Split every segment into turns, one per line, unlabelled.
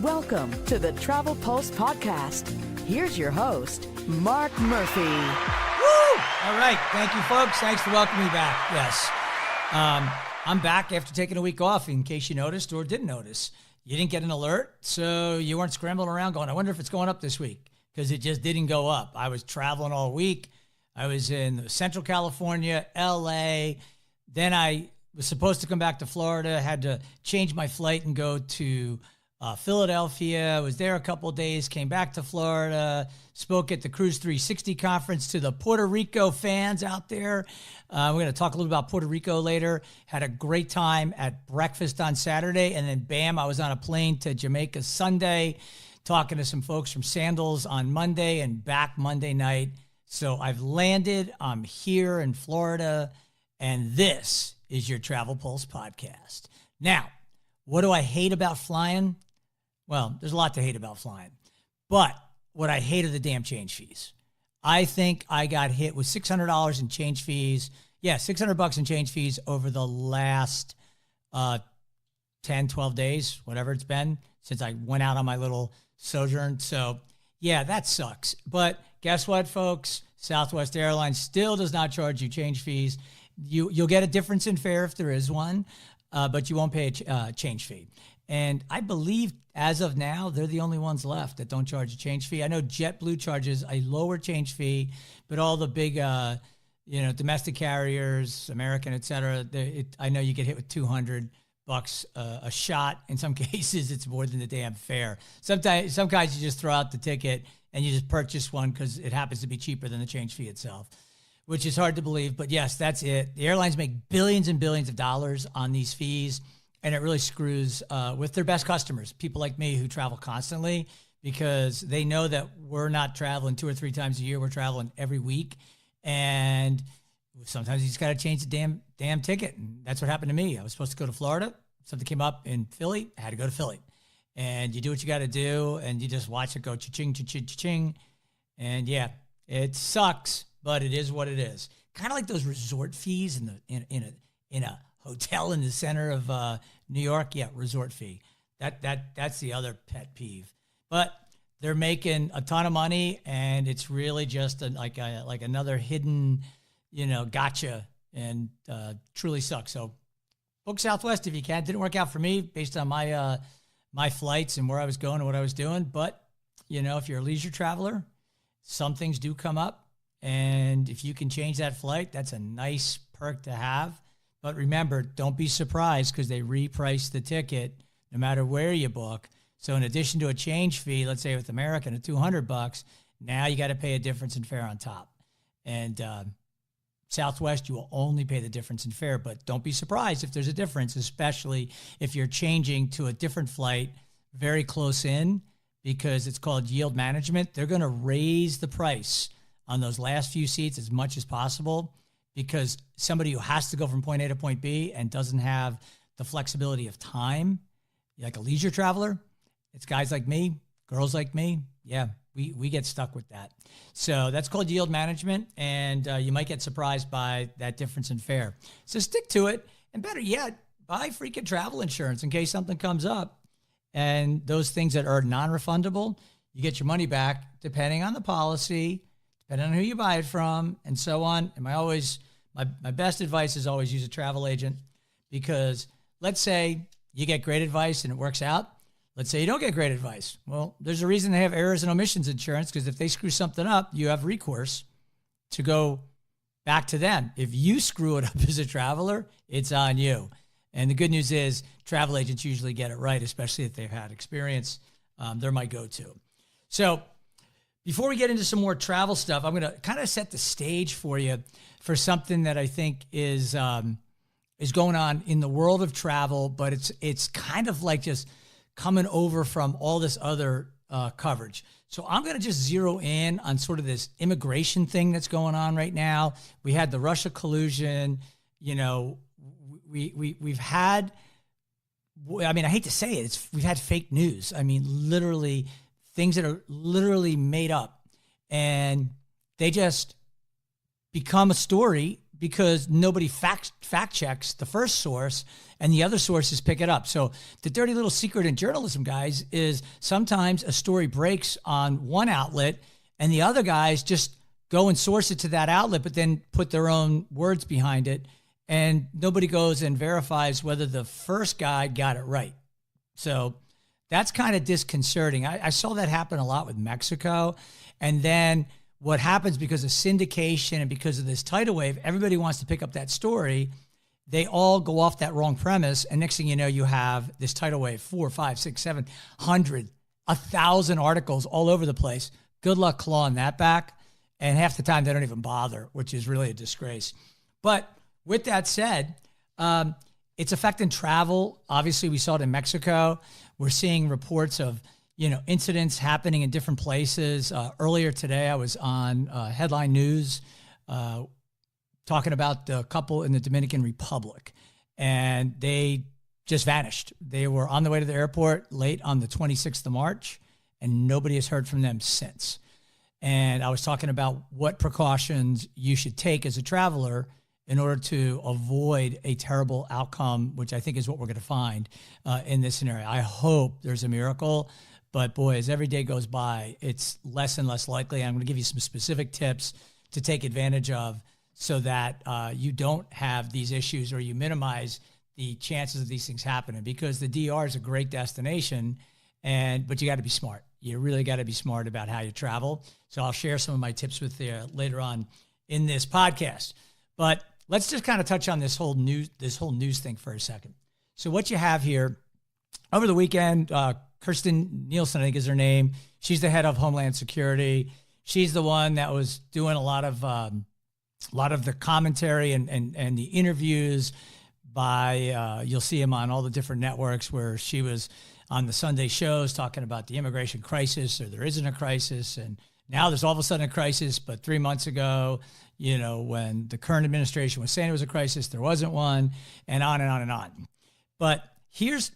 Welcome to the TravelPulse Podcast. Here's your host, Mark Murphy.
Woo! All right. Thank you, folks. Thanks for welcoming me back. Yes. I'm back after taking a week off, in case you noticed or didn't notice. You didn't get an alert, so you weren't scrambling around going, I wonder if it's going up this week, because it just didn't go up. I was traveling all week. I was in Central California, LA. Then I was supposed to come back to Florida, had to change my flight and go to Philadelphia. I was there a couple of days, came back to Florida, spoke at the Cruise 360 conference to the Puerto Rico fans out there. We're going to talk a little about Puerto Rico later. Had a great time at breakfast on Saturday, and then bam, I was on a plane to Jamaica Sunday, talking to some folks from Sandals on Monday and back Monday night. So I've landed. I'm here in Florida, and this is your Travel Pulse podcast. Now, what do I hate about flying? Well, there's a lot to hate about flying, but what I hate are the damn change fees. I think I got hit with $600 in change fees. Yeah, $600 in change fees over the last 10, 12 days, whatever it's been, since I went out on my little sojourn. So, yeah, that sucks. But guess what, folks? Southwest Airlines still does not charge you change fees. You'll get a difference in fare if there is one, but you won't pay a change fee. And I believe as of now, they're the only ones left that don't charge a change fee. I know JetBlue charges a lower change fee, but all the big, domestic carriers, American, et cetera, I know you get hit with $200 a shot. In some cases, it's more than the damn fare. Some guys you just throw out the ticket and you just purchase one because it happens to be cheaper than the change fee itself, which is hard to believe. But yes, that's it. The airlines make billions and billions of dollars on these fees. And it really screws with their best customers, people like me who travel constantly, because they know that we're not traveling 2 or 3 times a year. We're traveling every week. And sometimes you just got to change the damn ticket. And that's what happened to me. I was supposed to go to Florida. Something came up in Philly. I had to go to Philly. And you do what you got to do, and you just watch it go cha-ching, cha-ching, cha-ching. And yeah, it sucks, but it is what it is. Kind of like those resort fees in a hotel in the center of New York. Yeah, resort fee. That's the other pet peeve. But they're making a ton of money, and it's really just like another hidden, gotcha, and truly sucks. So book Southwest if you can. Didn't work out for me based on my flights and where I was going and what I was doing. But if you're a leisure traveler, some things do come up, and if you can change that flight, that's a nice perk to have. But remember, don't be surprised because they reprice the ticket no matter where you book. So in addition to a change fee, let's say with American at $200, now you got to pay a difference in fare on top. And Southwest, you will only pay the difference in fare. But don't be surprised if there's a difference, especially if you're changing to a different flight very close in, because it's called yield management. They're going to raise the price on those last few seats as much as possible, because somebody who has to go from point A to point B and doesn't have the flexibility of time, like a leisure traveler, it's guys like me, girls like me. Yeah, we get stuck with that. So that's called yield management, and you might get surprised by that difference in fare. So stick to it, and better yet, buy freaking travel insurance in case something comes up. And those things that are non-refundable, you get your money back depending on the policy, depending on who you buy it from, and so on. And my best advice is always use a travel agent, because let's say you get great advice and it works out. Let's say you don't get great advice. Well, there's a reason they have errors and omissions insurance, because if they screw something up, you have recourse to go back to them. If you screw it up as a traveler, it's on you. And the good news is travel agents usually get it right, especially if they've had experience. They're my go-to. So before we get into some more travel stuff, I'm going to kind of set the stage for you for something that I think is going on in the world of travel, but it's kind of like just coming over from all this other coverage. So I'm going to just zero in on sort of this immigration thing that's going on right now. We had the Russia collusion. We've had, I mean, I hate to say it, we've had fake news. I mean, literally things that are literally made up, and they just become a story because nobody fact checks the first source and the other sources pick it up. So the dirty little secret in journalism, guys, is sometimes a story breaks on one outlet and the other guys just go and source it to that outlet, but then put their own words behind it. And nobody goes and verifies whether the first guy got it right. So that's kind of disconcerting. I saw that happen a lot with Mexico. And then what happens because of syndication and because of this tidal wave, everybody wants to pick up that story. They all go off that wrong premise. And next thing you know, you have this tidal wave, 4, 5, 6, 700, 1,000 articles all over the place. Good luck clawing that back. And half the time they don't even bother, which is really a disgrace. But with that said, it's affecting travel. Obviously, we saw it in Mexico. We're seeing reports of, incidents happening in different places. Earlier today, I was on Headline News talking about the couple in the Dominican Republic, and they just vanished. They were on the way to the airport late on the 26th of March, and nobody has heard from them since. And I was talking about what precautions you should take as a traveler in order to avoid a terrible outcome, which I think is what we're going to find in this scenario. I hope there's a miracle, but boy, as every day goes by, it's less and less likely. I'm going to give you some specific tips to take advantage of so that you don't have these issues or you minimize the chances of these things happening, because the DR is a great destination, but you got to be smart. You really got to be smart about how you travel. So I'll share some of my tips with you later on in this podcast. But let's just kind of touch on this whole news thing for a second. So what you have here over the weekend, Kirstjen Nielsen, I think is her name. She's the head of Homeland Security. She's the one that was doing a lot of the commentary and the interviews by, you'll see him on all the different networks where she was on the Sunday shows talking about the immigration crisis, or there isn't a crisis. And now there's all of a sudden a crisis, but 3 months ago, when the current administration was saying it was a crisis, there wasn't one, and on and on and on. But here's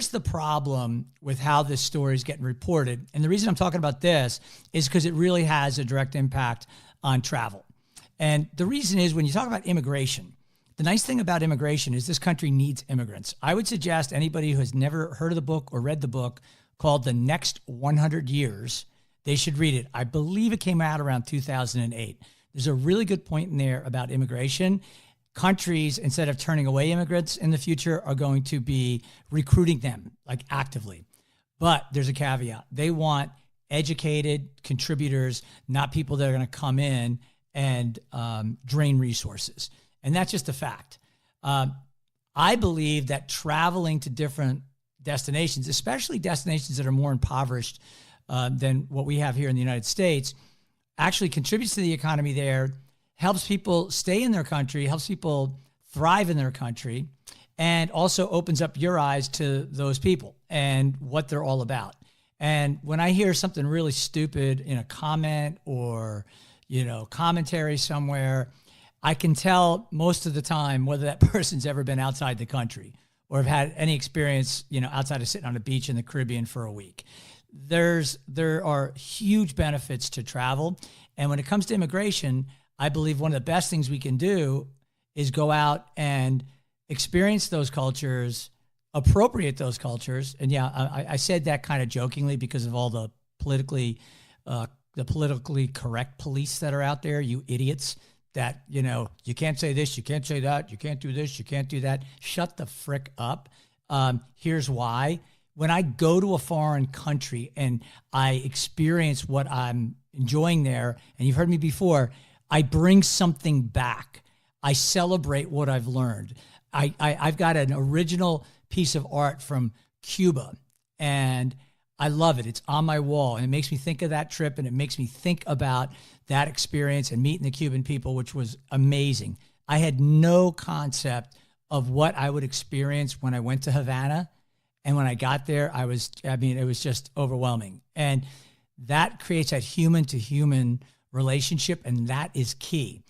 the problem with how this story is getting reported. And the reason I'm talking about this is because it really has a direct impact on travel. And the reason is, when you talk about immigration, the nice thing about immigration is this country needs immigrants. I would suggest anybody who has never heard of the book or read the book called The Next 100 Years, they should read it. I believe it came out around 2008. There's a really good point in there about immigration. Countries, instead of turning away immigrants in the future, are going to be recruiting them, like actively. But there's a caveat. They want educated contributors, not people that are going to come in and drain resources. And that's just a fact. I believe that traveling to different destinations, especially destinations that are more impoverished than what we have here in the United States, actually contributes to the economy there, helps people stay in their country, helps people thrive in their country, and also opens up your eyes to those people and what they're all about. And when I hear something really stupid in a comment or, commentary somewhere, I can tell most of the time whether that person's ever been outside the country or have had any experience, outside of sitting on a beach in the Caribbean for a week. There are huge benefits to travel. And when it comes to immigration, I believe one of the best things we can do is go out and experience those cultures, appropriate those cultures. And yeah, I said that kind of jokingly because of all the politically correct police that are out there, you idiots, that, you can't say this, you can't say that, you can't do this, you can't do that. Shut the frick up. Here's why. When I go to a foreign country and I experience what I'm enjoying there, and you've heard me before, I bring something back. I celebrate what I've learned. I've got an original piece of art from Cuba, and I love it. It's on my wall, and it makes me think of that trip, and it makes me think about that experience and meeting the Cuban people, which was amazing. I had no concept of what I would experience when I went to Havana. And when I got there, it was just overwhelming. And that creates that human-to-human relationship, and that is key.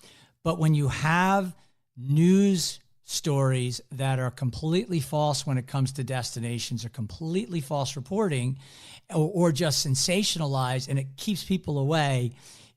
But when you have news stories that are completely false when it comes to destinations, or completely false reporting, or just sensationalized, and it keeps people away,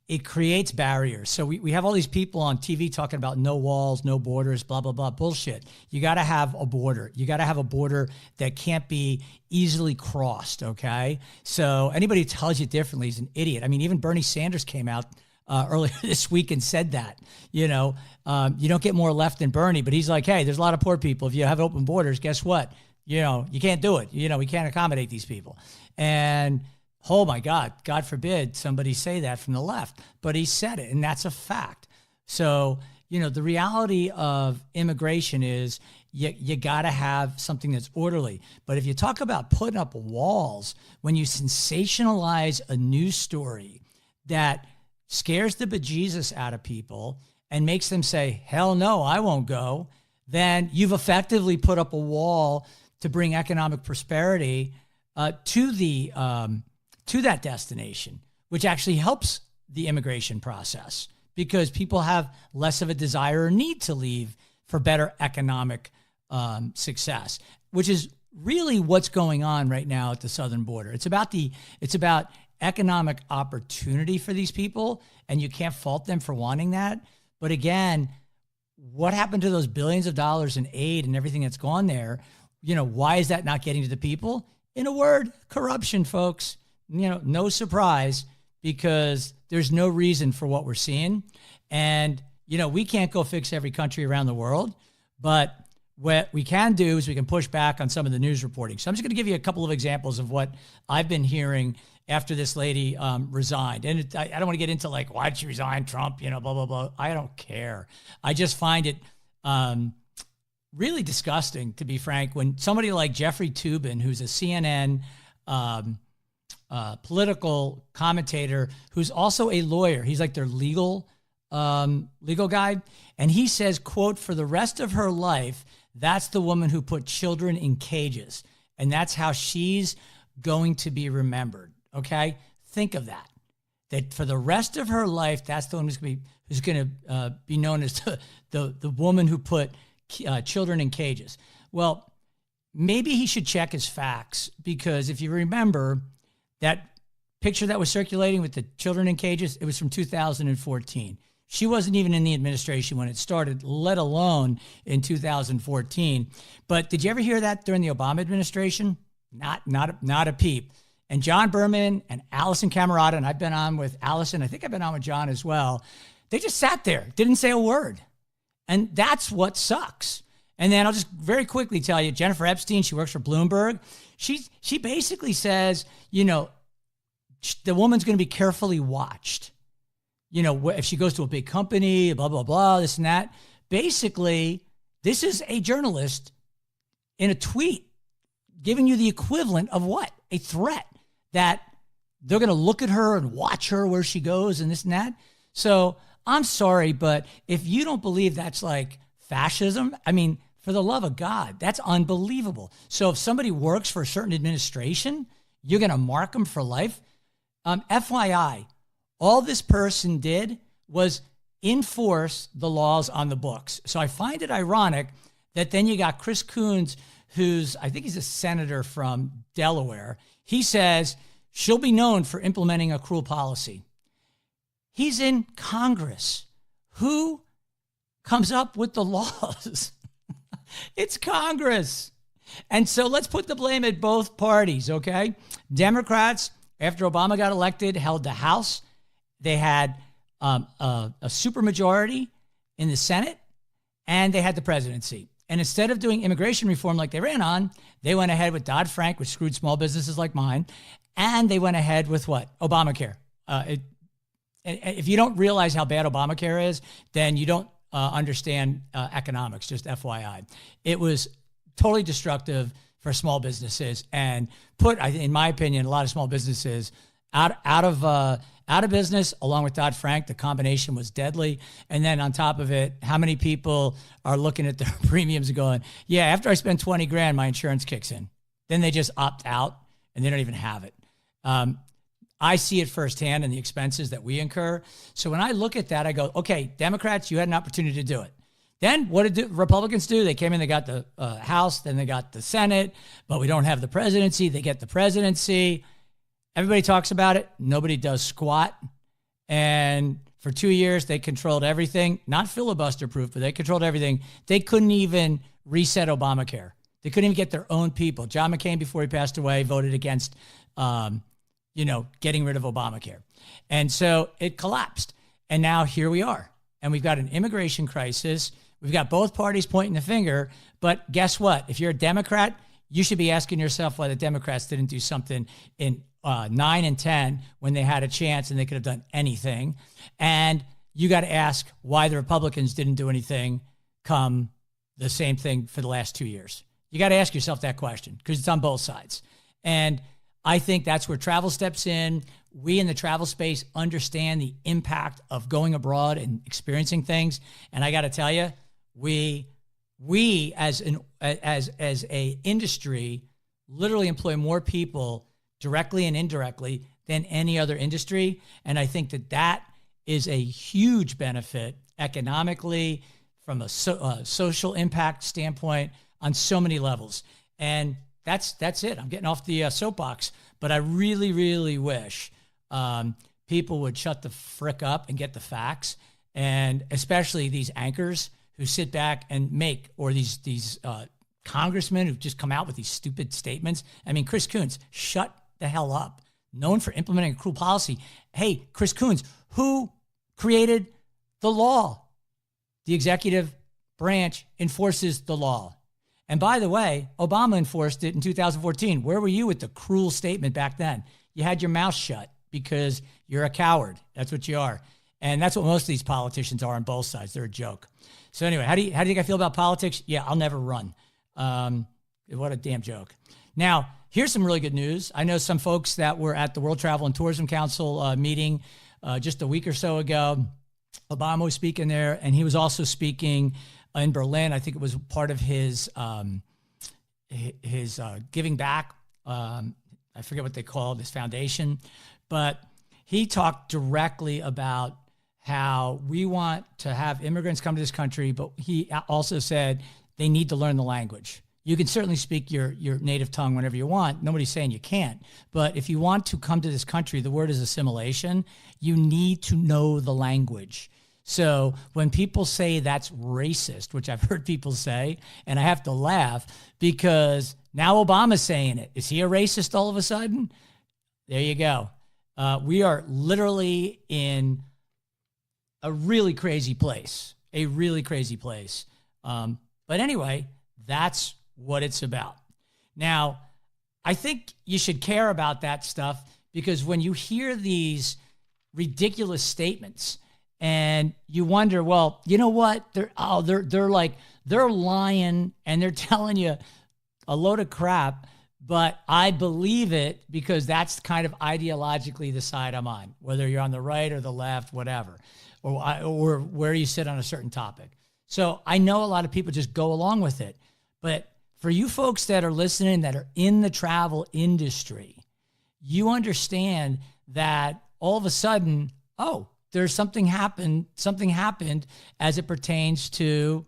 it creates barriers. So we have all these people on TV talking about no walls, no borders, blah, blah, blah. Bullshit. You got to have a border. You got to have a border that can't be easily crossed, okay? So anybody who tells you differently is an idiot. I mean, even Bernie Sanders came out earlier this week and said that, you don't get more left than Bernie, but he's like, hey, there's a lot of poor people. If you have open borders, guess what? You can't do it. We can't accommodate these people. And oh my God, God forbid somebody say that from the left, but he said it, and that's a fact. So, the reality of immigration is you got to have something that's orderly. But if you talk about putting up walls, when you sensationalize a news story that scares the bejesus out of people and makes them say, hell no, I won't go, then you've effectively put up a wall to bring economic prosperity to that destination, which actually helps the immigration process because people have less of a desire or need to leave for better economic success, which is really what's going on right now at the southern border. It's about economic opportunity for these people, and you can't fault them for wanting that. But again, what happened to those billions of dollars in aid and everything that's gone there? Why is that not getting to the people? In a word, corruption, folks. No surprise, because there's no reason for what we're seeing. And, we can't go fix every country around the world, but what we can do is we can push back on some of the news reporting. So I'm just going to give you a couple of examples of what I've been hearing after this lady resigned. And I don't want to get into like, why did she resign, Trump, blah, blah, blah. I don't care. I just find it really disgusting, to be frank, when somebody like Jeffrey Toobin, who's a CNN political commentator, who's also a lawyer. He's like their legal guy. And he says, quote, for the rest of her life, that's the woman who put children in cages. And that's how she's going to be remembered. Okay. Think of that. That for the rest of her life, that's the one who's going to be known as the woman who put children in cages. Well, maybe he should check his facts, because if you remember that picture that was circulating with the children in cages, it was from 2014. She wasn't even in the administration when it started, let alone in 2014. But did you ever hear that during the Obama administration? Not a peep. And John Berman and Allison Camerata, and I've been on with Allison, I think I've been on with John as well, they just sat there, didn't say a word. And that's what sucks. And then I'll just very quickly tell you, Jennifer Epstein, she works for Bloomberg. She basically says, the woman's going to be carefully watched. If she goes to a big company, blah, blah, blah, this and that. Basically, this is a journalist in a tweet giving you the equivalent of what? A threat that they're going to look at her and watch her where she goes and this and that. So I'm sorry, but if you don't believe that's like fascism, I mean, for the love of God, that's unbelievable. So if somebody works for a certain administration, you're going to mark them for life. FYI, all this person did was enforce the laws on the books. So I find it ironic that then you got Chris Coons, I think he's a senator from Delaware. He says she'll be known for implementing a cruel policy. He's in Congress. Who comes up with the laws? It's Congress. And so let's put the blame at both parties, okay? Democrats, after Obama got elected, held the House. They had a supermajority in the Senate, and they had the presidency. And instead of doing immigration reform like they ran on, they went ahead with Dodd-Frank, which screwed small businesses like mine, and they went ahead with what? Obamacare. If you don't realize how bad Obamacare is, then you don't understand economics, just FYI. It was totally destructive for small businesses and put, in my opinion, a lot of small businesses out of business. Along with Dodd-Frank, the combination was deadly. And then on top of it, how many people are looking at their premiums and going, yeah, after I spend 20 grand, my insurance kicks in. Then they just opt out and they don't even have it. I see it firsthand in the expenses that we incur. So when I look at that, I go, okay, Democrats, you had an opportunity to do it. Then what did the Republicans do? They came in, they got the House, then they got the Senate, but we don't have the presidency. They get the presidency. Everybody talks about it. Nobody does squat. And for 2 years, they controlled everything, not filibuster proof, but they controlled everything. They couldn't even reset Obamacare. They couldn't even get their own people. John McCain, before he passed away, voted against, getting rid of Obamacare. And so it collapsed. And now here we are. And we've got an immigration crisis. We've got both parties pointing the finger. But guess what? If you're a Democrat, you should be asking yourself why the Democrats didn't do something in 9 and 10 when they had a chance and they could have done anything. And you got to ask why the Republicans didn't do anything come the same thing for the last 2 years. You got to ask yourself that question because it's on both sides. And I think that's where travel steps in. We in the travel space understand the impact of going abroad and experiencing things. And I got to tell you, we as a industry literally employ more people directly and indirectly than any other industry. And I think that is a huge benefit economically, from a social impact standpoint, on so many levels. And that's it. I'm getting off the soapbox, but I really, really wish people would shut the frick up and get the facts. And especially these anchors who sit back and make, or these congressmen who've just come out with these stupid statements. I mean, Chris Coons, shut the hell up. Known for implementing a cruel policy. Hey, Chris Coons, who created the law? The executive branch enforces the law. And by the way, Obama enforced it in 2014. Where were you with the cruel statement back then? You had your mouth shut because you're a coward. That's what you are. And that's what most of these politicians are on both sides. They're a joke. So anyway, how do you think I feel about politics? Yeah, I'll never run. What a damn joke. Now, here's some really good news. I know some folks that were at the World Travel and Tourism Council meeting just a week or so ago. Obama was speaking there, and he was also speaking in Berlin. I think it was part of his giving back. I forget what they called his foundation, but he talked directly about how we want to have immigrants come to this country, but he also said they need to learn the language. You can certainly speak your native tongue whenever you want. Nobody's saying you can't. But if you want to come to this country, the word is assimilation. You need to know the language. So when people say that's racist, which I've heard people say, and I have to laugh because now Obama's saying it. Is he a racist all of a sudden? There you go. We are literally in a really crazy place, But anyway, that's what it's about. Now, I think you should care about that stuff because when you hear these ridiculous statements and you wonder, well, you know what? They're lying and they're telling you a load of crap, but I believe it because that's kind of ideologically the side I'm on, whether you're on the right or the left, whatever, or where you sit on a certain topic. So I know a lot of people just go along with it, but for you folks that are listening that are in the travel industry, you understand that all of a sudden, there's something happened as it pertains to,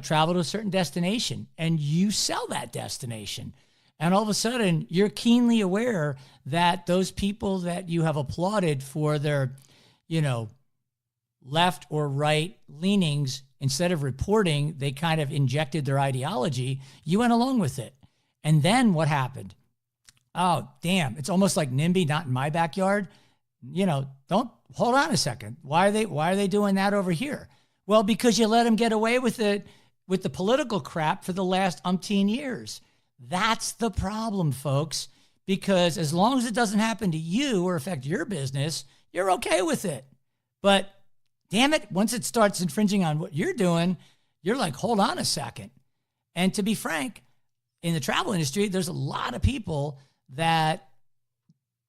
travel to a certain destination, and you sell that destination. And all of a sudden you're keenly aware that those people that you have applauded for their, left or right leanings, instead of reporting, they kind of injected their ideology. You went along with it. And then what happened? Oh, damn. It's almost like NIMBY, not in my backyard. Don't hold on a second. Why are they doing that over here? Well, because you let them get away with it, with the political crap for the last umpteen years. That's the problem, folks, because as long as it doesn't happen to you or affect your business, you're okay with it. But damn it, once it starts infringing on what you're doing, you're like, hold on a second. And to be frank, in the travel industry, there's a lot of people that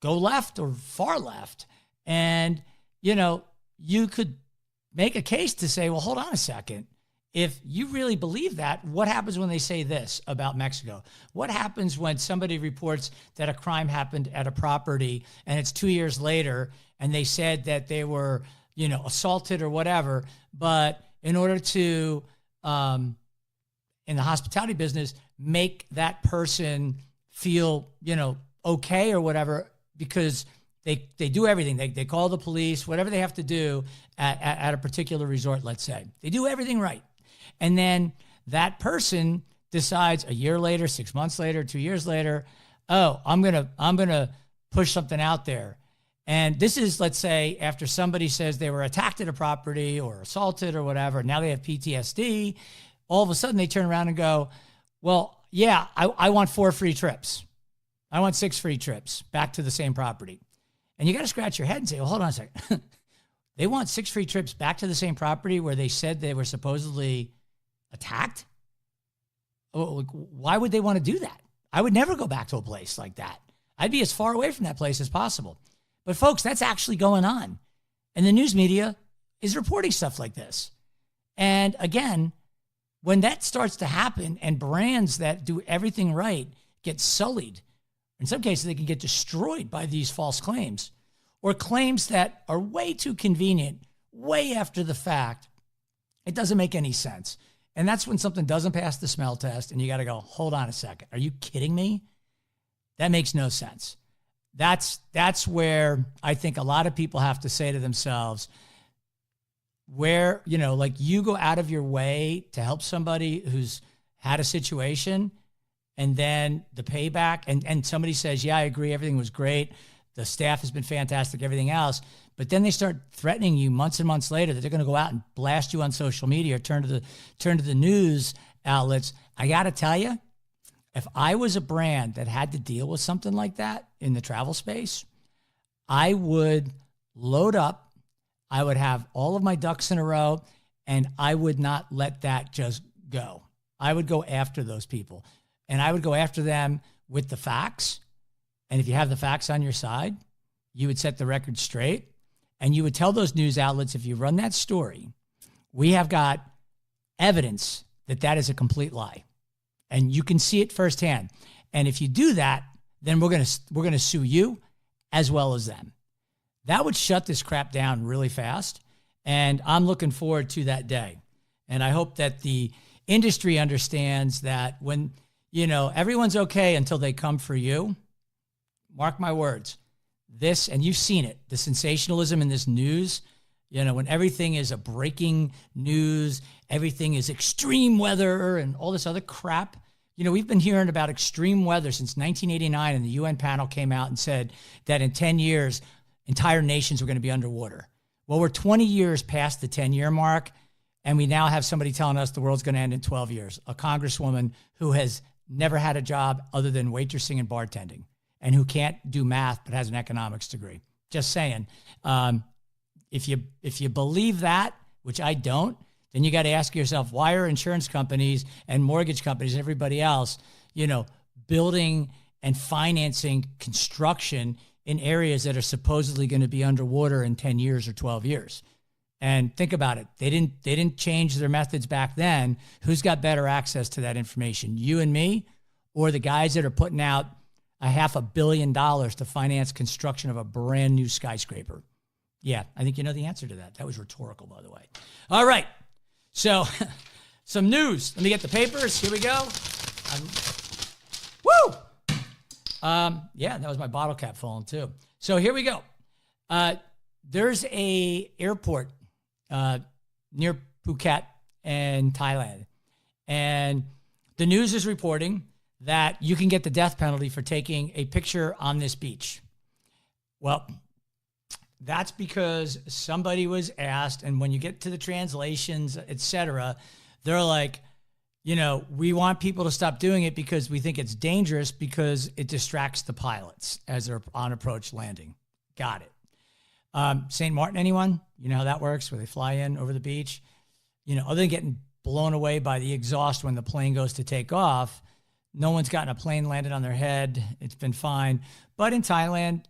go left or far left. And, you could make a case to say, well, hold on a second. If you really believe that, what happens when they say this about Mexico? What happens when somebody reports that a crime happened at a property and it's 2 years later and they said that they were, assaulted or whatever, but in order to, in the hospitality business, make that person feel, okay or whatever, because They do everything. They call the police, whatever they have to do at a particular resort, let's say. They do everything right. And then that person decides a year later, 6 months later, 2 years later, oh, I'm gonna push something out there. And this is, let's say, after somebody says they were attacked at a property or assaulted or whatever. Now they have PTSD. All of a sudden they turn around and go, well, yeah, I want 4 free trips. I want 6 free trips back to the same property. And you got to scratch your head and say, well, hold on a second. They want 6 free trips back to the same property where they said they were supposedly attacked? Why would they want to do that? I would never go back to a place like that. I'd be as far away from that place as possible. But folks, that's actually going on. And the news media is reporting stuff like this. And again, when that starts to happen and brands that do everything right get sullied, in some cases they can get destroyed by these false claims or claims that are way too convenient, way after the fact. It doesn't make any sense. And that's when something doesn't pass the smell test and you got to go, hold on a second. Are you kidding me? That makes no sense. That's where I think a lot of people have to say to themselves, where, like you go out of your way to help somebody who's had a situation and then the payback and somebody says, yeah, I agree. Everything was great. The staff has been fantastic, everything else. But then they start threatening you months and months later that they're going to go out and blast you on social media or turn to the news outlets. I got to tell you, if I was a brand that had to deal with something like that in the travel space, I would load up. I would have all of my ducks in a row, and I would not let that just go. I would go after those people, and I would go after them with the facts. And if you have the facts on your side, you would set the record straight, and you would tell those news outlets, if you run that story, we have got evidence that that is a complete lie. And you can see it firsthand. And if you do that, then we're gonna sue you as well as them. That would shut this crap down really fast. And I'm looking forward to that day. And I hope that the industry understands that when, everyone's okay until they come for you. Mark my words. This, and you've seen it, the sensationalism in this news, when everything is a breaking news, everything is extreme weather and all this other crap. We've been hearing about extreme weather since 1989, and the UN panel came out and said that in 10 years, entire nations were going to be underwater. Well, we're 20 years past the 10-year mark, and we now have somebody telling us the world's going to end in 12 years, a congresswoman who has never had a job other than waitressing and bartending and who can't do math but has an economics degree. Just saying. If you believe that, which I don't, then you got to ask yourself, why are insurance companies and mortgage companies and everybody else, building and financing construction in areas that are supposedly going to be underwater in 10 years or 12 years? And think about it. They didn't change their methods back then. Who's got better access to that information? You and me, or the guys that are putting out $500 million to finance construction of a brand new skyscraper? Yeah, I think you know the answer to that. That was rhetorical, by the way. All right. So some news. Let me get the papers. Here we go. Woo! Yeah, that was my bottle cap falling too. So here we go. There's a airport near Phuket in Thailand. And the news is reporting that you can get the death penalty for taking a picture on this beach. Well, that's because somebody was asked, and when you get to the translations, etc., they're like, we want people to stop doing it because we think it's dangerous because it distracts the pilots as they're on approach landing. Got it. St. Martin, anyone? You know how that works, where they fly in over the beach? Other than getting blown away by the exhaust when the plane goes to take off, no one's gotten a plane landed on their head. It's been fine. But in Thailand,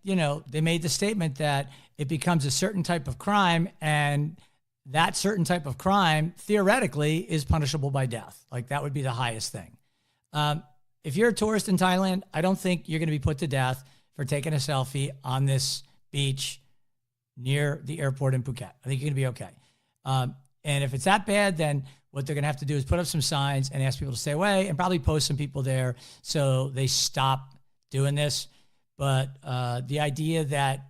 they made the statement that it becomes a certain type of crime, and that certain type of crime, theoretically, is punishable by death. Like, that would be the highest thing. If you're a tourist in Thailand, I don't think you're going to be put to death for taking a selfie on this beach near the airport in Phuket. I think you're going to be okay. And if it's that bad, then what they're going to have to do is put up some signs and ask people to stay away and probably post some people there so they stop doing this. But the idea that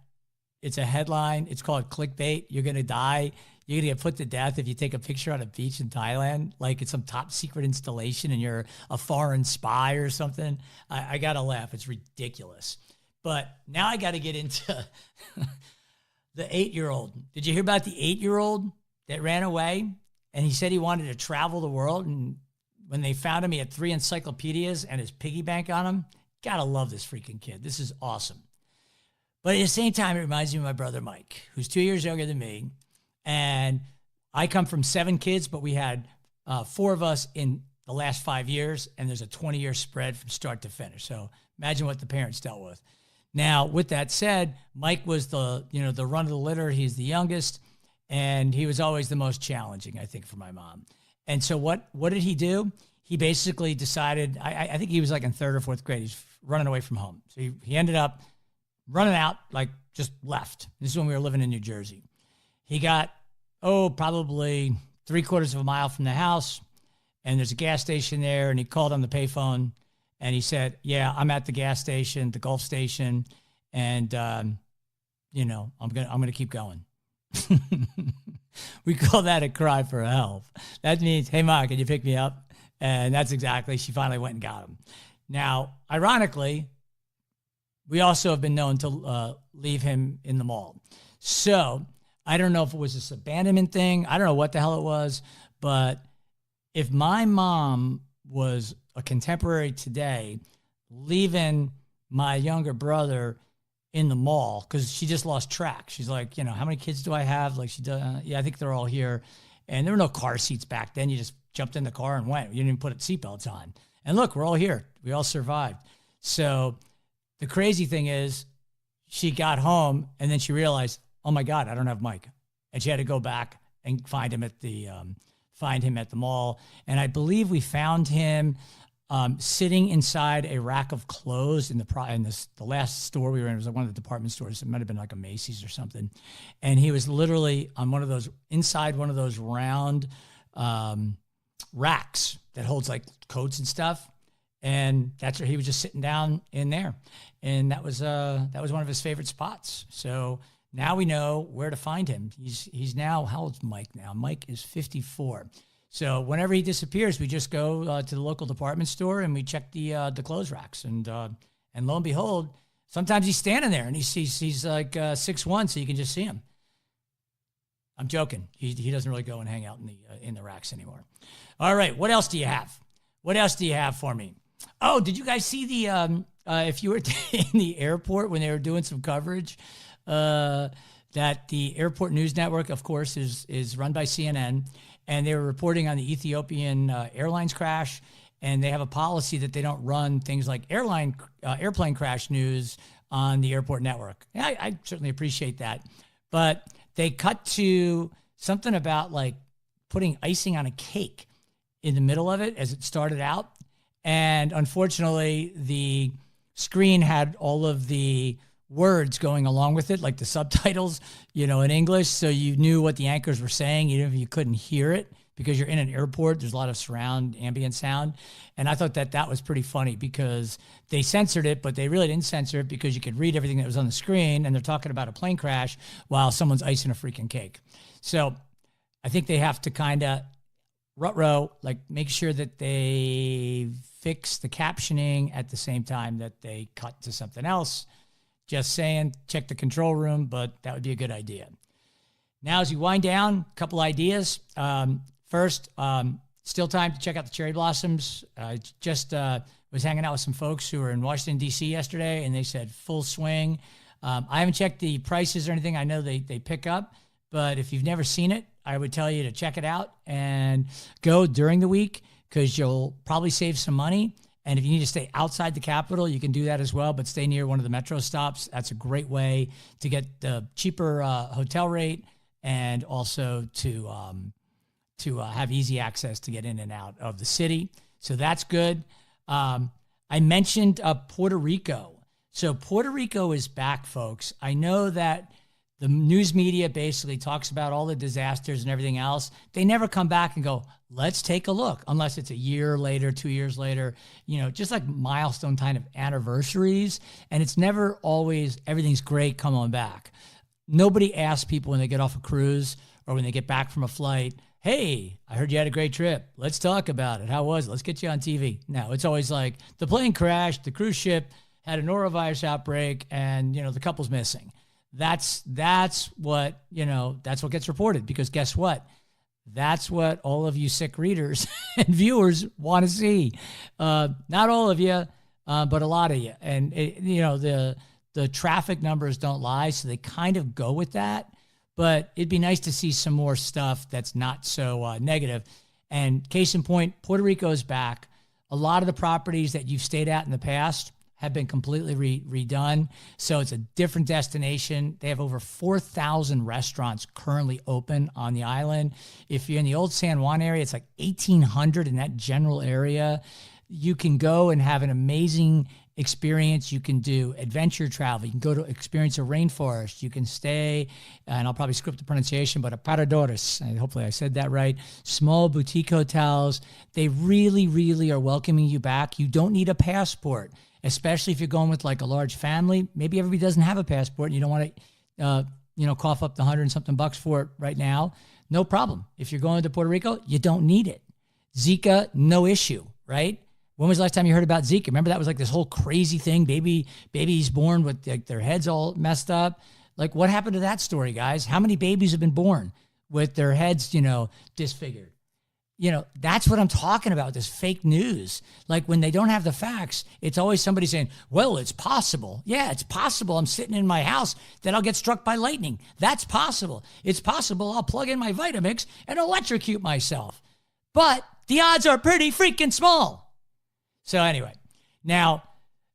It's a headline. It's called clickbait. You're going to die. You're going to get put to death if you take a picture on a beach in Thailand, like it's some top secret installation and you're a foreign spy or something. I got to laugh. It's ridiculous. But now I got to get into the 8-year-old. Did you hear about the 8-year-old that ran away? And he said he wanted to travel the world. And when they found him, he had 3 encyclopedias and his piggy bank on him. Gotta love this freaking kid. This is awesome. But at the same time, it reminds me of my brother Mike, who's 2 years younger than me. And I come from 7 kids, but we had 4 of us in the last 5 years, and there's a 20-year spread from start to finish. So imagine what the parents dealt with. Now, with that said, Mike was the run of the litter. He's the youngest, and he was always the most challenging, I think, for my mom. And so what did he do? He basically decided, I think he was like in 3rd or 4th grade. He's running away from home. So he ended up running out, like just left. This is when we were living in New Jersey. He got, probably 3/4 of a mile from the house, and there's a gas station there, and he called on the payphone, and he said, yeah, I'm at the gas station, the Gulf station, and, I'm gonna keep going. We call that a cry for help. That means, hey, Ma, can you pick me up? And that's exactly, she finally went and got him. Now, ironically, we also have been known to leave him in the mall. So I don't know if it was this abandonment thing. I don't know what the hell it was. But if my mom was a contemporary today, leaving my younger brother in the mall, because she just lost track. She's like, how many kids do I have? Like she does, I think they're all here. And there were no car seats back then. You just jumped in the car and went. You didn't even put seatbelts on. And look, we're all here. We all survived. So the crazy thing is she got home and then she realized, oh my God, I don't have Mike. And she had to go back and find him at the mall. And I believe we found him sitting inside a rack of clothes in the last store we were in. It was like one of the department stores. It might have been like a Macy's or something. And he was literally on inside one of those round racks that holds like coats and stuff. And that's where he was just sitting down in there. And that was one of his favorite spots. So now we know where to find him. He's now, how old's Mike now? Mike is 54. So whenever he disappears, we just go to the local department store and we check the clothes racks. And lo and behold, sometimes he's standing there and he's like 6'1", so you can just see him. I'm joking. He doesn't really go and hang out in the racks anymore. All right, what else do you have? What else do you have for me? Oh, did you guys see if you were in the airport when they were doing some coverage, that the Airport News Network, of course, is run by CNN, and they were reporting on the Ethiopian Airlines crash, and they have a policy that they don't run things like airplane crash news on the airport network. Yeah, I certainly appreciate that. But they cut to something about like putting icing on a cake in the middle of it as it started out. And unfortunately, the screen had all of the words going along with it, like the subtitles, in English. So you knew what the anchors were saying, even if you couldn't hear it, because you're in an airport. There's a lot of surround ambient sound. And I thought that was pretty funny because they censored it, but they really didn't censor it because you could read everything that was on the screen, and they're talking about a plane crash while someone's icing a freaking cake. So I think they have to kind of make sure that they fix the captioning at the same time that they cut to something else. Just saying, check the control room, but that would be a good idea. Now, as you wind down, a couple ideas. First, still time to check out the cherry blossoms. I just was hanging out with some folks who were in Washington, D.C. yesterday, and they said full swing. I haven't checked the prices or anything. I know they pick up, but if you've never seen it, I would tell you to check it out and go during the week because you'll probably save some money. And if you need to stay outside the Capitol, you can do that as well, but stay near one of the metro stops. That's a great way to get the cheaper hotel rate and also to have easy access to get in and out of the city. So that's good. I mentioned Puerto Rico. So Puerto Rico is back, folks. I know that the news media basically talks about all the disasters and everything else. They never come back and go, let's take a look, unless it's a year later, 2 years later, just like milestone kind of anniversaries. And it's never always everything's great, come on back. nobody asks people when they get off a cruise or when they get back from a flight, hey, I heard you had a great trip. Let's talk about it. How was it? Let's get you on TV. No, it's always like the plane crashed, the cruise ship had a norovirus outbreak, and, the couple's missing. That's what, that's what gets reported, because guess what? That's what all of you sick readers and viewers want to see. Not all of you, but a lot of you. And, the traffic numbers don't lie, so they kind of go with that. But it'd be nice to see some more stuff that's not so negative. And case in point, Puerto Rico is back. A lot of the properties that you've stayed at in the past have been completely redone. So it's a different destination. They have over 4,000 restaurants currently open on the island. If you're in the old San Juan area, it's like 1,800 in that general area. You can go and have an amazing experience. You can do adventure travel. You can go to experience a rainforest. You can stay, and I'll probably script the pronunciation, but aparadores. Hopefully I said that right. Small boutique hotels. They really, really are welcoming you back. You don't need a passport, especially if you're going with like a large family. Maybe everybody doesn't have a passport and you don't want to, cough up the $100 and something for it right now. No problem. If you're going to Puerto Rico, you don't need it. Zika, no issue, right? When was the last time you heard about Zika? Remember that was like this whole crazy thing. Babies born with like their heads all messed up. Like, what happened to that story, guys? How many babies have been born with their heads, disfigured? That's what I'm talking about, this fake news. Like, when they don't have the facts, it's always somebody saying, well, it's possible. Yeah, it's possible. I'm sitting in my house that I'll get struck by lightning. That's possible. It's possible I'll plug in my Vitamix and electrocute myself. But the odds are pretty freaking small. So anyway, now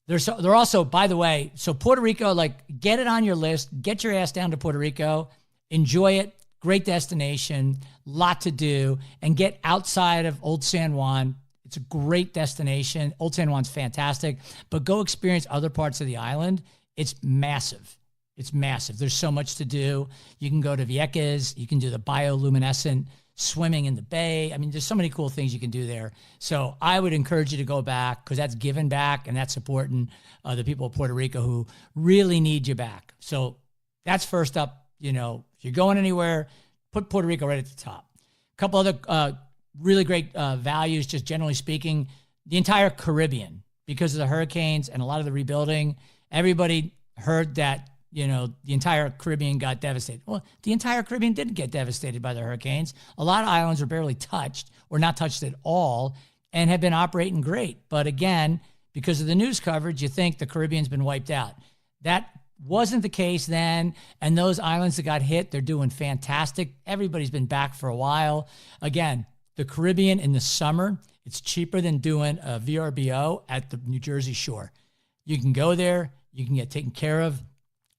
they're also, by the way, so Puerto Rico, like, get it on your list, get your ass down to Puerto Rico, enjoy it, great destination, lot to do, and get outside of Old San Juan. It's a great destination. Old San Juan's fantastic, but go experience other parts of the island. It's massive. It's massive. There's so much to do. You can go to Vieques. You can do the bioluminescent swimming in the bay. I mean, there's so many cool things you can do there. So I would encourage you to go back, because that's giving back and that's supporting the people of Puerto Rico who really need you back. So that's first up. If you're going anywhere, put Puerto Rico right at the top. A couple other really great values, just generally speaking, the entire Caribbean, because of the hurricanes and a lot of the rebuilding. Everybody heard that the entire Caribbean got devastated. Well, the entire Caribbean didn't get devastated by the hurricanes. A lot of islands are barely touched or not touched at all and have been operating great. But again, because of the news coverage, you think the Caribbean's been wiped out. That wasn't the case then. And those islands that got hit, they're doing fantastic. Everybody's been back for a while. Again, the Caribbean in the summer, it's cheaper than doing a VRBO at the New Jersey shore. You can go there. You can get taken care of.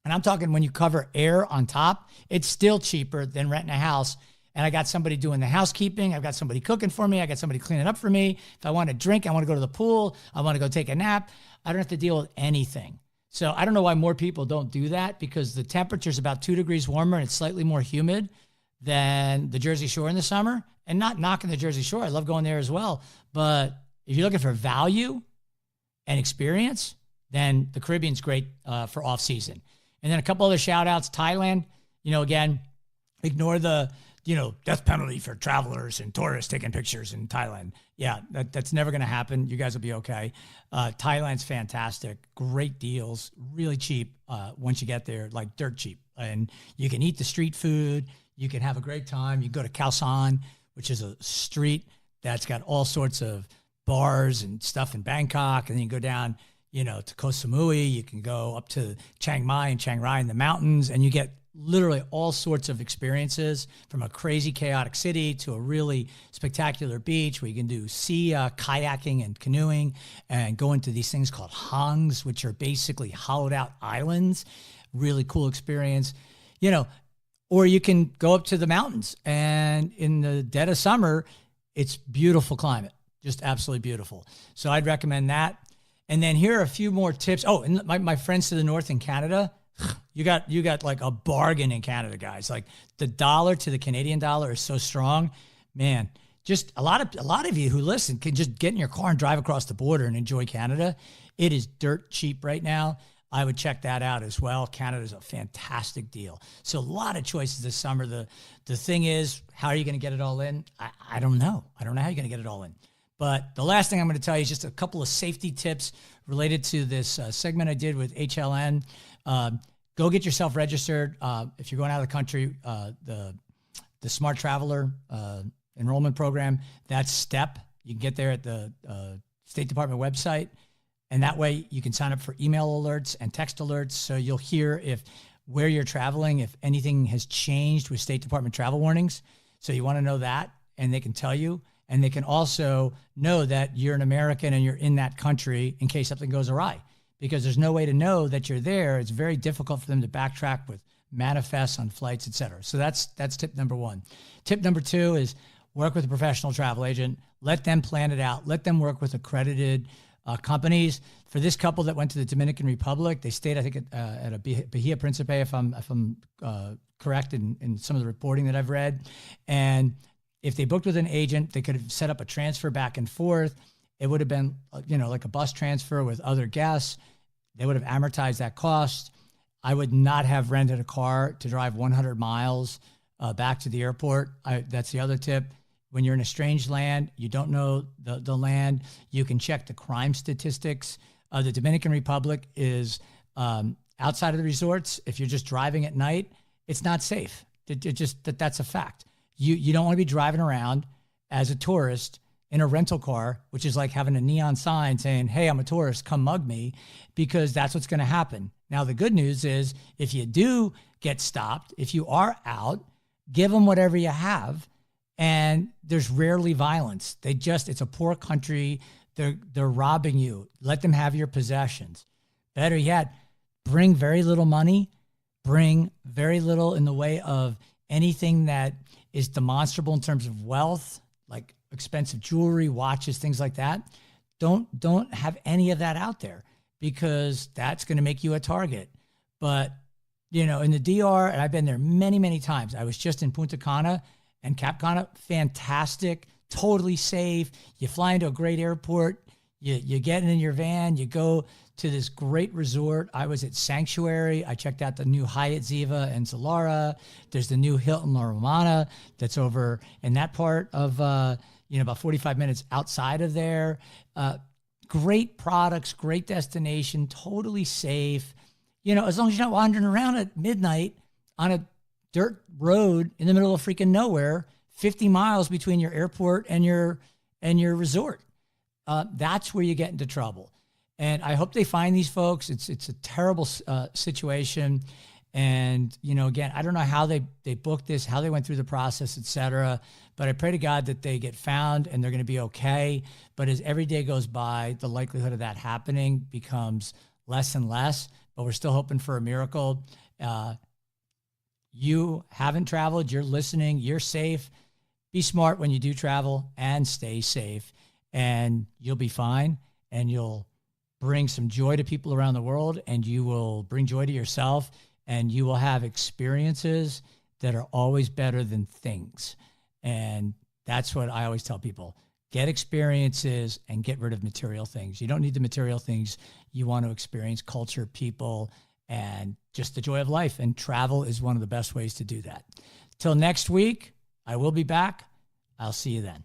And I'm talking when you cover air on top, it's still cheaper than renting a house. And I got somebody doing the housekeeping. I've got somebody cooking for me. I got somebody cleaning up for me. If I want to drink, I want to go to the pool, I want to go take a nap, I don't have to deal with anything. So I don't know why more people don't do that, because the temperature is about 2 degrees warmer and it's slightly more humid than the Jersey Shore in the summer. And not knocking the Jersey Shore. I love going there as well. But if you're looking for value and experience, then the Caribbean's great for off season. And then a couple other shout outs. Thailand, again, ignore the, death penalty for travelers and tourists taking pictures in Thailand. Yeah, that's never going to happen. You guys will be okay. Thailand's fantastic. Great deals. Really cheap once you get there, like dirt cheap. And you can eat the street food. You can have a great time. You can go to Khao San, which is a street that's got all sorts of bars and stuff in Bangkok. And then you go down, to Koh Samui. You can go up to Chiang Mai and Chiang Rai in the mountains, and you get literally all sorts of experiences, from a crazy, chaotic city to a really spectacular beach where you can do sea kayaking and canoeing, and go into these things called hangs, which are basically hollowed out islands. Really cool experience, or you can go up to the mountains, and in the dead of summer, it's beautiful climate, just absolutely beautiful. So I'd recommend that. And then here are a few more tips. Oh, and my friends to the north in Canada, you got like a bargain in Canada, guys. Like, the dollar to the Canadian dollar is so strong, man. Just a lot of you who listen can just get in your car and drive across the border and enjoy Canada. It is dirt cheap right now. I would check that out as well. Canada's a fantastic deal. So a lot of choices this summer. The thing is, how are you going to get it all in? I don't know. I don't know how you're going to get it all in. But the last thing I'm going to tell you is just a couple of safety tips related to this segment I did with HLN. Go get yourself registered. If you're going out of the country, the Smart Traveler enrollment program, that's STEP. You can get there at the State Department website. And that way you can sign up for email alerts and text alerts. So you'll hear where you're traveling, if anything has changed with State Department travel warnings. So you want to know that, and they can tell you. And they can also know that you're an American and you're in that country in case something goes awry, because there's no way to know that you're there. It's very difficult for them to backtrack with manifests on flights, et cetera. So that's tip number one. Tip number two is work with a professional travel agent. Let them plan it out. Let them work with accredited companies. For this couple that went to the Dominican Republic, they stayed, I think, at a Bahia Principe, if I'm correct in some of the reporting that I've read. And if they booked with an agent, they could have set up a transfer back and forth. It would have been, like a bus transfer with other guests. They would have amortized that cost. I would not have rented a car to drive 100 miles back to the airport. That's the other tip. When you're in a strange land, you don't know the land, you can check the crime statistics. The Dominican Republic is outside of the resorts. If you're just driving at night, it's not safe. That's a fact. You don't want to be driving around as a tourist in a rental car, which is like having a neon sign saying, hey, I'm a tourist, come mug me, because that's what's going to happen. Now, the good news is if you do get stopped, if you are out, give them whatever you have. And there's rarely violence. It's a poor country. They're robbing you. Let them have your possessions. Better yet, bring very little money, bring very little in the way of anything that is demonstrable in terms of wealth, like expensive jewelry, watches, things like that. Don't have any of that out there, because that's going to make you a target. But, in the DR, and I've been there many, many times. I was just in Punta Cana and Cap Cana, fantastic, totally safe. You fly into a great airport, you get in your van, you go to this great resort. I was at Sanctuary. I checked out the new Hyatt Ziva and Zilara. There's the new Hilton La Romana that's over in that part of, about 45 minutes outside of there. Great products, great destination, totally safe. As long as you're not wandering around at midnight on a dirt road in the middle of freaking nowhere, 50 miles between your airport and your resort. That's where you get into trouble. And I hope they find these folks. It's a terrible situation. And, again, I don't know how they booked this, how they went through the process, et cetera. But I pray to God that they get found and they're going to be okay. But as every day goes by, the likelihood of that happening becomes less and less. But we're still hoping for a miracle. You haven't traveled, you're listening, you're safe. Be smart when you do travel and stay safe. And you'll be fine. And you'll bring some joy to people around the world. And you will bring joy to yourself. And you will have experiences that are always better than things. And that's what I always tell people. Get experiences and get rid of material things. You don't need the material things. You want to experience culture, people, and just the joy of life. And travel is one of the best ways to do that. Till next week, I will be back. I'll see you then.